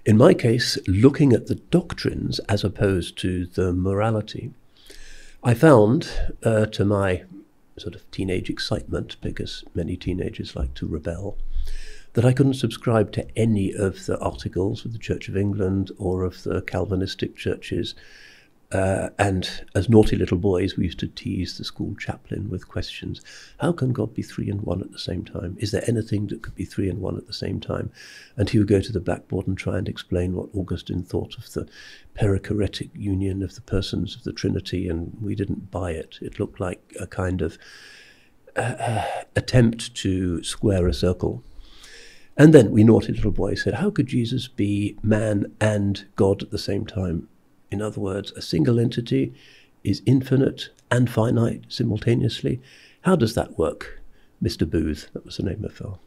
In my case, looking at the doctrines as opposed to the morality, I found, to my sort of teenage excitement, because many teenagers like to rebel, that I couldn't subscribe to any of the articles of the Church of England or of the Calvinistic churches. And as naughty little boys, we used to tease the school chaplain with questions. How can God be three in one at the same time? Is there anything that could be three in one at the same time? And he would go to the blackboard and try and explain what Augustine thought of the perichoretic union of the persons of the Trinity, and we didn't buy it. It looked like a kind of attempt to square a circle. And then we naughty little boys said, how could Jesus be man and God at the same time? In other words, a single entity is infinite and finite simultaneously. How does that work? Mr. Booth, that was the name of our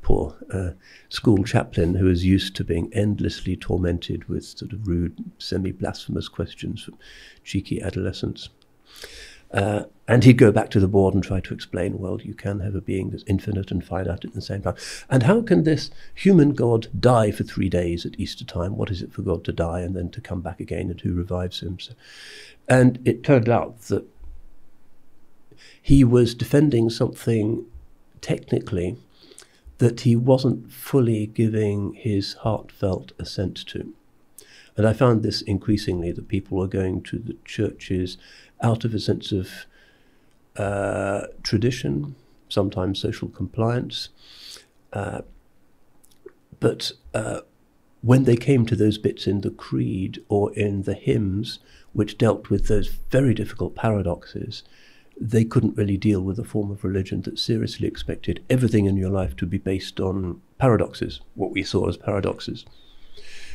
poor school chaplain, who was used to being endlessly tormented with sort of rude, semi-blasphemous questions from cheeky adolescents. And he'd go back to the board and try to explain, well, you can have a being that's infinite and finite at the same time. And how can this human God die for 3 days at Easter time? What is it for God to die and then to come back again, and who revives him? And it turned out that he was defending something technically that he wasn't fully giving his heartfelt assent to. And I found this increasingly, that people were going to the churches out of a sense of tradition, sometimes social compliance. But when they came to those bits in the creed or in the hymns, which dealt with those very difficult paradoxes, they couldn't really deal with a form of religion that seriously expected everything in your life to be based on paradoxes, what we saw as paradoxes.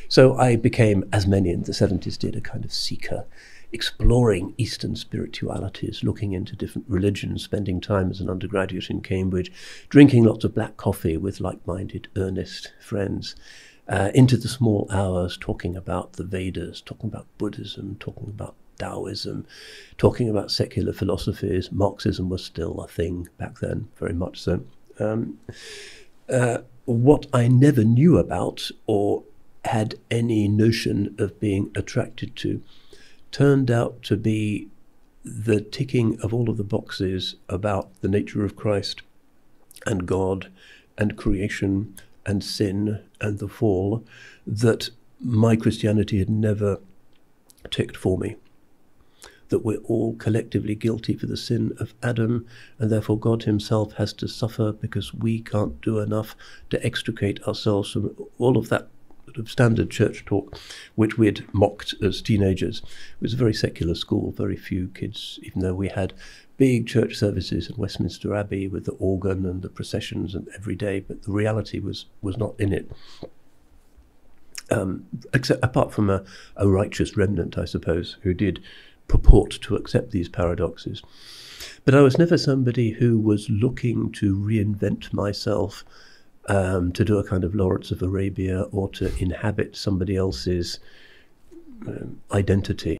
So I became, as many in the 70s did, a kind of seeker, exploring Eastern spiritualities, looking into different religions, spending time as an undergraduate in Cambridge, drinking lots of black coffee with like-minded, earnest friends, into the small hours, talking about the Vedas, talking about Buddhism, talking about Taoism, talking about secular philosophies. Marxism was still a thing back then, very much so. What I never knew about or had any notion of being attracted to turned out to be the ticking of all of the boxes about the nature of Christ and God and creation and sin and the fall that my Christianity had never ticked for me. That we're all collectively guilty for the sin of Adam, and therefore God himself has to suffer because we can't do enough to extricate ourselves from all of that sort of standard church talk, which we had mocked as teenagers. It was a very secular school, very few kids, even though we had big church services in Westminster Abbey with the organ and the processions and every day, but the reality was not in it. Except apart from a righteous remnant, I suppose, who did purport to accept these paradoxes. But I was never somebody who was looking to reinvent myself, to do a kind of Lawrence of Arabia or to inhabit somebody else's identity.